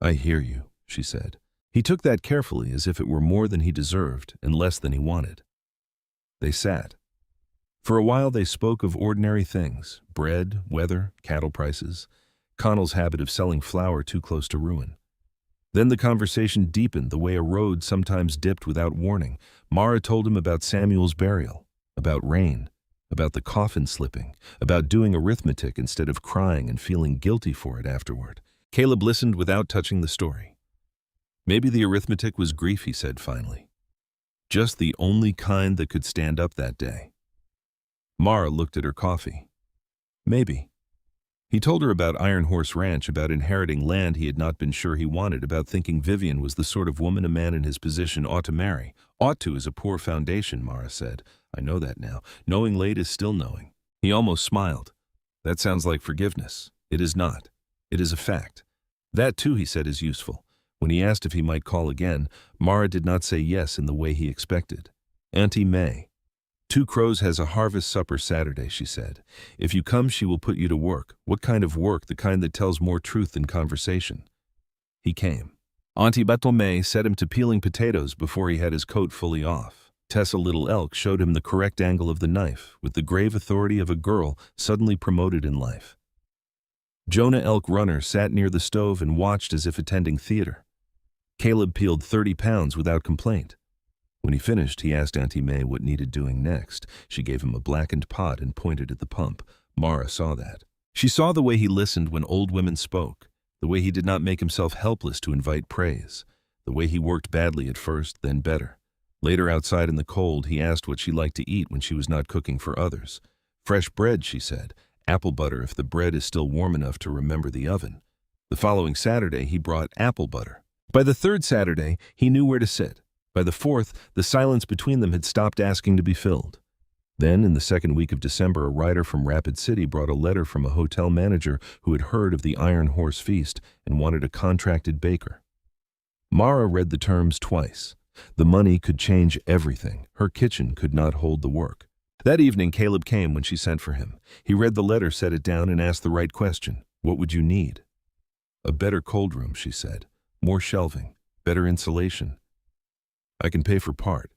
"I hear you," she said. He took that carefully, as if it were more than he deserved and less than he wanted. They sat. For a while they spoke of ordinary things: bread, weather, cattle prices, Connell's habit of selling flour too close to ruin. Then the conversation deepened the way a road sometimes dipped without warning. Mara told him about Samuel's burial, about rain, about the coffin slipping, about doing arithmetic instead of crying and feeling guilty for it afterward. Caleb listened without touching the story. "Maybe the arithmetic was grief," he said finally. "Just the only kind that could stand up that day." Mara looked at her coffee. "Maybe." He told her about Iron Horse Ranch, about inheriting land he had not been sure he wanted, about thinking Vivian was the sort of woman a man in his position ought to marry. "Ought to is a poor foundation," Mara said. "I know that now. Knowing late is still knowing." He almost smiled. "That sounds like forgiveness." "It is not. It is a fact." "That too," he said, "is useful." When he asked if he might call again, Mara did not say yes in the way he expected. "Auntie May. Two Crows has a harvest supper Saturday," she said. "If you come, she will put you to work." "What kind of work?" "The kind that tells more truth than conversation." He came. Auntie May set him to peeling potatoes before he had his coat fully off. Tessa Little Elk showed him the correct angle of the knife, with the grave authority of a girl suddenly promoted in life. Jonah Elk Runner sat near the stove and watched as if attending theater. Caleb peeled 30 pounds without complaint. When he finished, he asked Auntie May what needed doing next. She gave him a blackened pot and pointed at the pump. Mara saw that. She saw the way he listened when old women spoke, the way he did not make himself helpless to invite praise, the way he worked badly at first, then better. Later, outside in the cold, he asked what she liked to eat when she was not cooking for others. "Fresh bread," she said. "Apple butter if the bread is still warm enough to remember the oven." The following Saturday, he brought apple butter. By the third Saturday, he knew where to sit. By the 4th, the silence between them had stopped asking to be filled. Then, in the second week of December, a writer from Rapid City brought a letter from a hotel manager who had heard of the Iron Horse Feast and wanted a contracted baker. Mara read the terms twice. The money could change everything. Her kitchen could not hold the work. That evening, Caleb came when she sent for him. He read the letter, set it down, and asked the right question. What would you need? A better cold room, she said. More shelving. Better insulation. I can pay for part.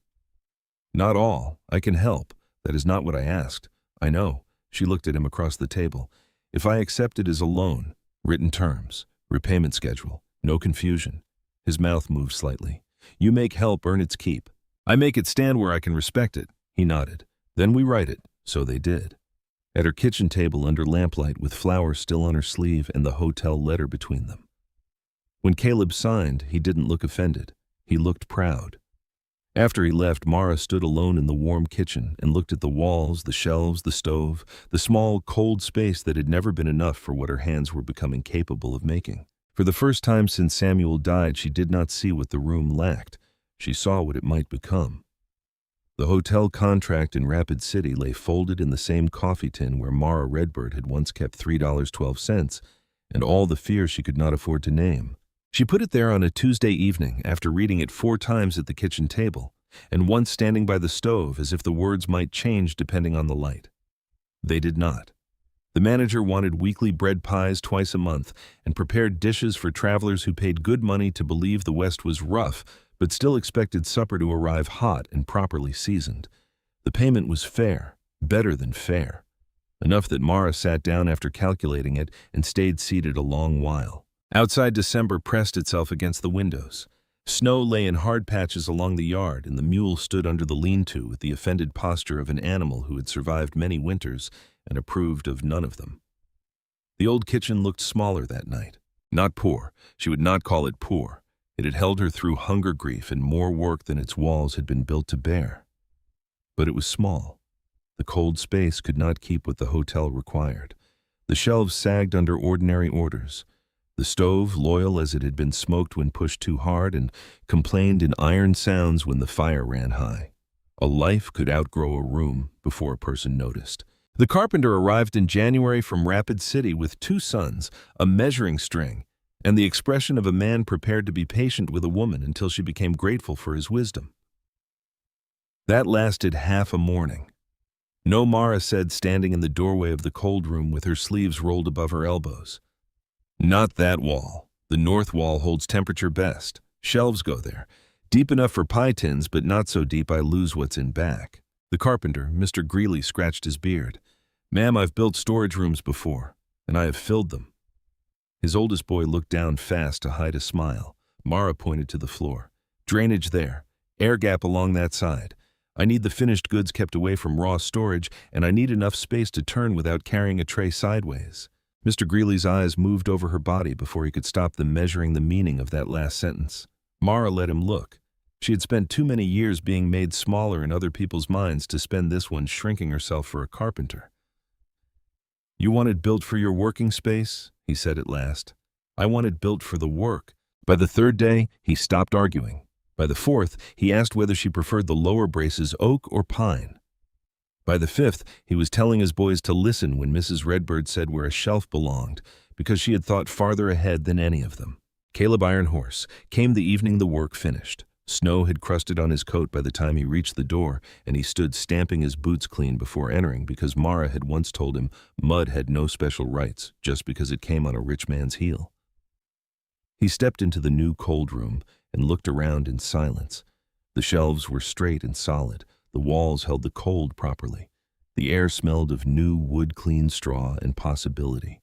Not all. I can help. That is not what I asked. I know. She looked at him across the table. If I accept it as a loan, written terms, repayment schedule, no confusion. His mouth moved slightly. You make help earn its keep. I make it stand where I can respect it. He nodded. Then we write it. So they did. At her kitchen table under lamplight with flowers still on her sleeve and the hotel letter between them. When Caleb signed, he didn't look offended. He looked proud. After he left, Mara stood alone in the warm kitchen and looked at the walls, the shelves, the stove, the small, cold space that had never been enough for what her hands were becoming capable of making. For the first time since Samuel died, she did not see what the room lacked. She saw what it might become. The hotel contract in Rapid City lay folded in the same coffee tin where Mara Redbird had once kept $3.12, and all the fear she could not afford to name. She put it there on a Tuesday evening after reading it 4 times at the kitchen table, and once standing by the stove as if the words might change depending on the light. They did not. The manager wanted weekly bread pies twice a month and prepared dishes for travelers who paid good money to believe the West was rough, but still expected supper to arrive hot and properly seasoned. The payment was fair, better than fair. Enough that Mara sat down after calculating it and stayed seated a long while. Outside, December pressed itself against the windows. Snow lay in hard patches along the yard, and the mule stood under the lean-to with the offended posture of an animal who had survived many winters and approved of none of them. The old kitchen looked smaller that night. Not poor. She would not call it poor. It had held her through hunger grief and more work than its walls had been built to bear. But it was small. The cold space could not keep what the hotel required. The shelves sagged under ordinary orders. The stove, loyal as it had been smoked when pushed too hard, and complained in iron sounds when the fire ran high. A life could outgrow a room before a person noticed. The carpenter arrived in January from Rapid City with 2 sons, a measuring string, and the expression of a man prepared to be patient with a woman until she became grateful for his wisdom. That lasted half a morning. No, Mara said, standing in the doorway of the cold room with her sleeves rolled above her elbows. Not that wall. The north wall holds temperature best. Shelves go there. Deep enough for pie tins, but not so deep I lose what's in back. The carpenter, Mr. Greeley, scratched his beard. Ma'am, I've built storage rooms before, and I have filled them. His oldest boy looked down fast to hide a smile. Mara pointed to the floor. Drainage there. Air gap along that side. I need the finished goods kept away from raw storage, and I need enough space to turn without carrying a tray sideways. Mr. Greeley's eyes moved over her body before he could stop them measuring the meaning of that last sentence. Mara let him look. She had spent too many years being made smaller in other people's minds to spend this one shrinking herself for a carpenter. You want it built for your working space? He said at last. I want it built for the work. By the 3rd day, he stopped arguing. By the 4th, he asked whether she preferred the lower braces oak or pine. By the 5th, he was telling his boys to listen when Mrs. Redbird said where a shelf belonged, because she had thought farther ahead than any of them. Caleb Ironhorse came the evening the work finished. Snow had crusted on his coat by the time he reached the door, and he stood stamping his boots clean before entering because Mara had once told him mud had no special rights just because it came on a rich man's heel. He stepped into the new cold room and looked around in silence. The shelves were straight and solid. The walls held the cold properly. The air smelled of new wood-clean straw and possibility.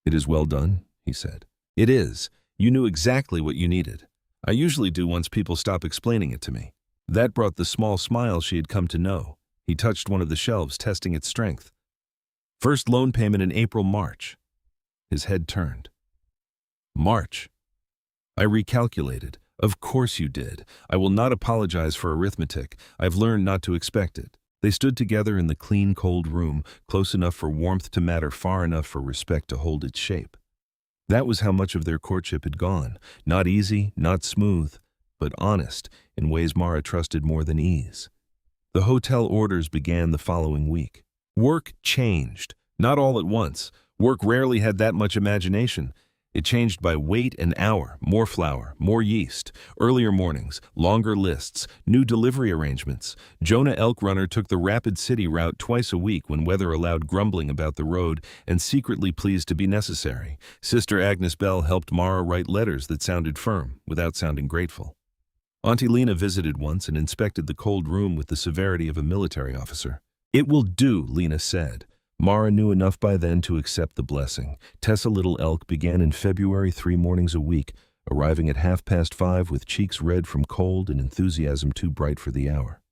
It is well done, he said. It is. You knew exactly what you needed. I usually do once people stop explaining it to me. That brought the small smile she had come to know. He touched one of the shelves, testing its strength. First loan payment in April-March. His head turned. March. I recalculated. Of course you did. I will not apologize for arithmetic. I've learned not to expect it. They stood together in the clean, cold room, close enough for warmth to matter, far enough for respect to hold its shape. That was how much of their courtship had gone. Not easy, not smooth, but honest, in ways Mara trusted more than ease. The hotel orders began the following week. Work changed, not all at once. Work rarely had that much imagination. It changed by weight and hour, more flour, more yeast, earlier mornings, longer lists, new delivery arrangements. Jonah Elk Runner took the Rapid City route twice a week when weather allowed grumbling about the road and secretly pleased to be necessary. Sister Agnes Bell helped Mara write letters that sounded firm, without sounding grateful. Auntie Lena visited once and inspected the cold room with the severity of a military officer. "It will do," Lena said. Mara knew enough by then to accept the blessing. Tessa Little Elk began in February 3 mornings a week, arriving at 5:30 with cheeks red from cold and enthusiasm too bright for the hour.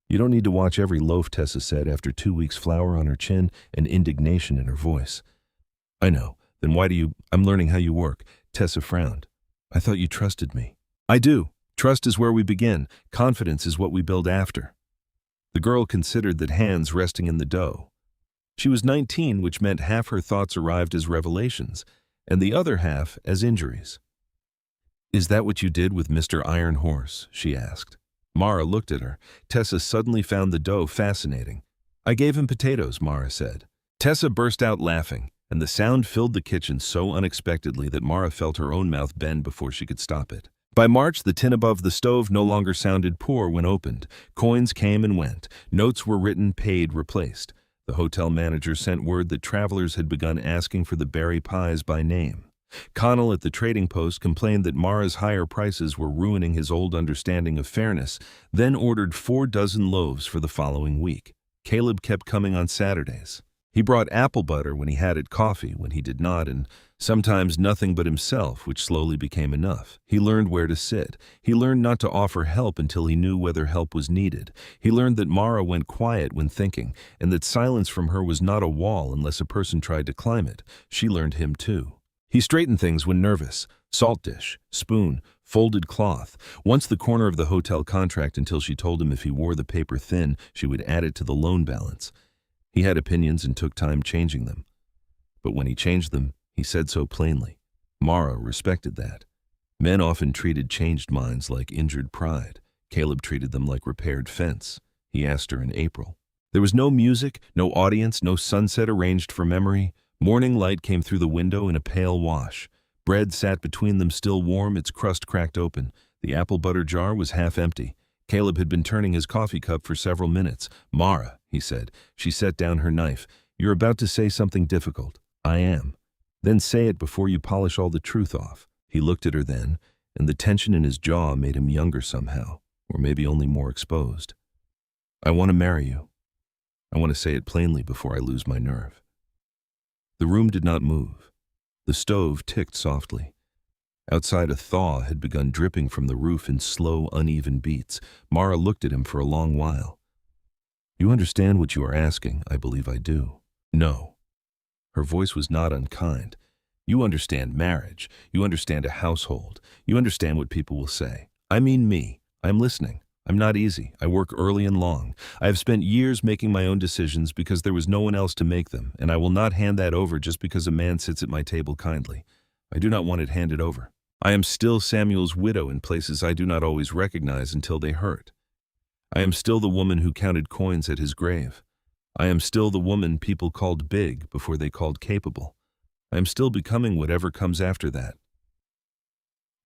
"You don't need to watch every loaf," Tessa said after 2 weeks' flour on her chin and indignation in her voice. "I know. Then why do you—" "I'm learning how you work." Tessa frowned. "I thought you trusted me." "I do. Trust is where we begin. Confidence is what we build after." The girl considered that hands resting in the dough. She was 19, which meant half her thoughts arrived as revelations, and the other half as injuries. "Is that what you did with Mr. Iron Horse?" she asked. Mara looked at her. Tessa suddenly found the dough fascinating. "I gave him potatoes," Mara said. Tessa burst out laughing, and the sound filled the kitchen so unexpectedly that Mara felt her own mouth bend before she could stop it. By March, the tin above the stove no longer sounded poor when opened. Coins came and went. Notes were written, paid, replaced. The hotel manager sent word that travelers had begun asking for the berry pies by name. Connell at the trading post complained that Mara's higher prices were ruining his old understanding of fairness, then ordered 4 dozen loaves for the following week. Caleb kept coming on Saturdays. He brought apple butter when he had it, coffee when he did not, and sometimes nothing but himself, which slowly became enough. He learned where to sit. He learned not to offer help until he knew whether help was needed. He learned that Mara went quiet when thinking, and that silence from her was not a wall unless a person tried to climb it. She learned him too. He straightened things when nervous. Salt dish, spoon, folded cloth. Once the corner of the hotel contract until she told him if he wore the paper thin, she would add it to the loan balance. He had opinions and took time changing them. But when he changed them, he said so plainly. Mara respected that. Men often treated changed minds like injured pride. Caleb treated them like repaired fence. He asked her in April. There was no music, no audience, no sunset arranged for memory. Morning light came through the window in a pale wash. Bread sat between them still warm, its crust cracked open. The apple butter jar was half empty. Caleb had been turning his coffee cup for several minutes. "Mara," he said. She set down her knife. "You're about to say something difficult." "I am." "Then say it before you polish all the truth off." He looked at her then, and the tension in his jaw made him younger somehow, or maybe only more exposed. "I want to marry you. I want to say it plainly before I lose my nerve." The room did not move. The stove ticked softly. Outside, a thaw had begun dripping from the roof in slow, uneven beats. Mara looked at him for a long while. "You understand what you are asking. I believe I do." "No." Her voice was not unkind. "You understand marriage. You understand a household. You understand what people will say. I mean me. I am listening. I'm not easy. I work early and long. I have spent years making my own decisions because there was no one else to make them, and I will not hand that over just because a man sits at my table kindly. I do not want it handed over. I am still Samuel's widow in places I do not always recognize until they hurt. I am still the woman who counted coins at his grave. I am still the woman people called big before they called capable. I am still becoming whatever comes after that."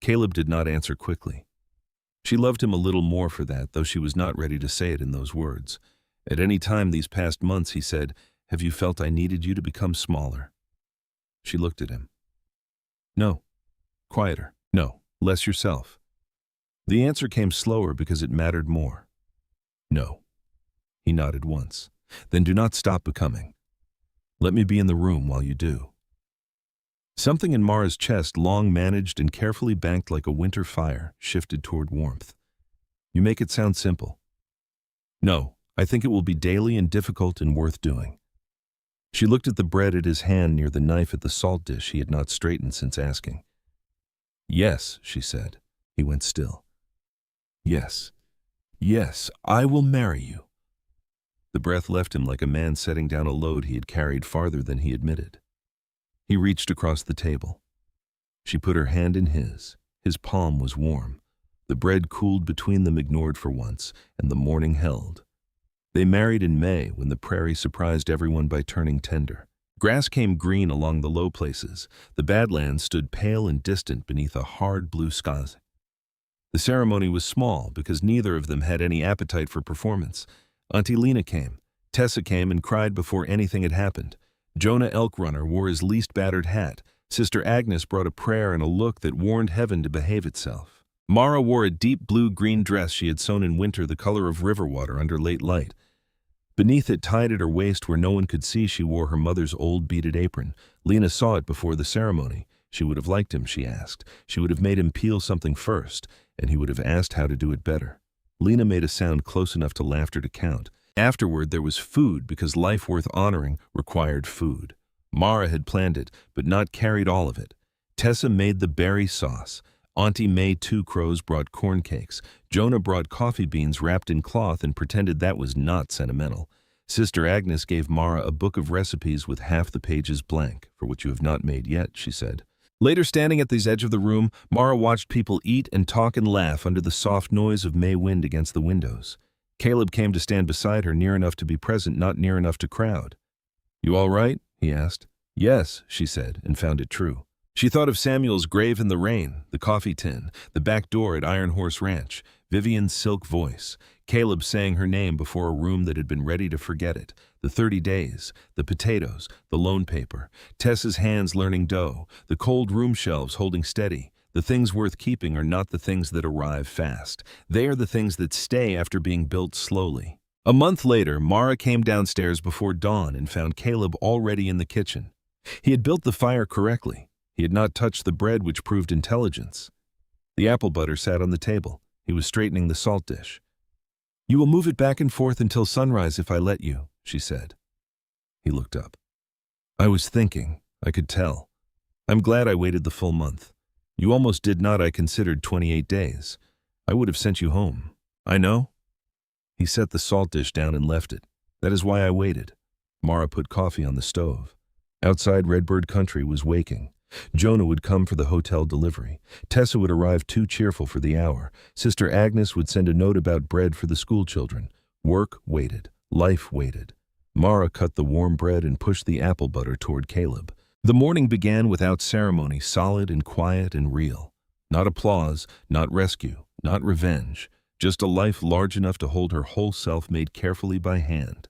Caleb did not answer quickly. She loved him a little more for that, though she was not ready to say it in those words. At any time these past months, he said, "Have you felt I needed you to become smaller?" She looked at him. "No." Quieter. "No. Less yourself." The answer came slower because it mattered more. "No." He nodded once. "Then do not stop becoming. Let me be in the room while you do." Something in Mara's chest, long managed and carefully banked like a winter fire, shifted toward warmth. "You make it sound simple." "No, I think it will be daily and difficult and worth doing." She looked at the bread at his hand near the knife at the salt dish he had not straightened since asking. "Yes," she said. He went still. "Yes. Yes, I will marry you." The breath left him like a man setting down a load he had carried farther than he admitted. He reached across the table. She put her hand in his. His palm was warm. The bread cooled between them, ignored for once, and the morning held. They married in May, when the prairie surprised everyone by turning tender. Grass came green along the low places. The badlands stood pale and distant beneath a hard blue sky. The ceremony was small because neither of them had any appetite for performance. Auntie Lena came. Tessa came and cried before anything had happened. Jonah Elkrunner wore his least battered hat. Sister Agnes brought a prayer and a look that warned heaven to behave itself. Mara wore a deep blue-green dress she had sewn in winter, the color of river water under late light. Beneath it, tied at her waist where no one could see, she wore her mother's old beaded apron. Lena saw it before the ceremony. She would have liked him, she asked. She would have made him peel something first, and he would have asked how to do it better. Lena made a sound close enough to laughter to count. Afterward, there was food, because life worth honoring required food. Mara had planned it, but not carried all of it. Tessa made the berry sauce. Auntie May Two Crows brought corn cakes. Jonah brought coffee beans wrapped in cloth and pretended that was not sentimental. Sister Agnes gave Mara a book of recipes with half the pages blank. For what you have not made yet, she said. Later, standing at the edge of the room, Mara watched people eat and talk and laugh under the soft noise of May wind against the windows. Caleb came to stand beside her, near enough to be present, not near enough to crowd. "You all right?" he asked. "Yes," she said, and found it true. She thought of Samuel's grave in the rain, the coffee tin, the back door at Iron Horse Ranch, Vivian's silk voice, Caleb saying her name before a room that had been ready to forget it, the 30 days, the potatoes, the loan paper, Tessa's hands learning dough, the cold room shelves holding steady. The things worth keeping are not the things that arrive fast. They are the things that stay after being built slowly. A month later, Mara came downstairs before dawn and found Caleb already in the kitchen. He had built the fire correctly. He had not touched the bread, which proved intelligence. The apple butter sat on the table. He was straightening the salt dish. "You will move it back and forth until sunrise if I let you," she said. He looked up. "I was thinking. I could tell. I'm glad I waited the full month. You almost did not. I considered 28 days. I would have sent you home. I know." He set the salt dish down and left it. "That is why I waited." Mara put coffee on the stove. Outside, Redbird Country was waking. Jonah would come for the hotel delivery. Tessa would arrive too cheerful for the hour. Sister Agnes would send a note about bread for the school children. Work waited. Life waited. Mara cut the warm bread and pushed the apple butter toward Caleb. The morning began without ceremony, solid and quiet and real. Not applause, not rescue, not revenge. Just a life large enough to hold her whole self, made carefully by hand.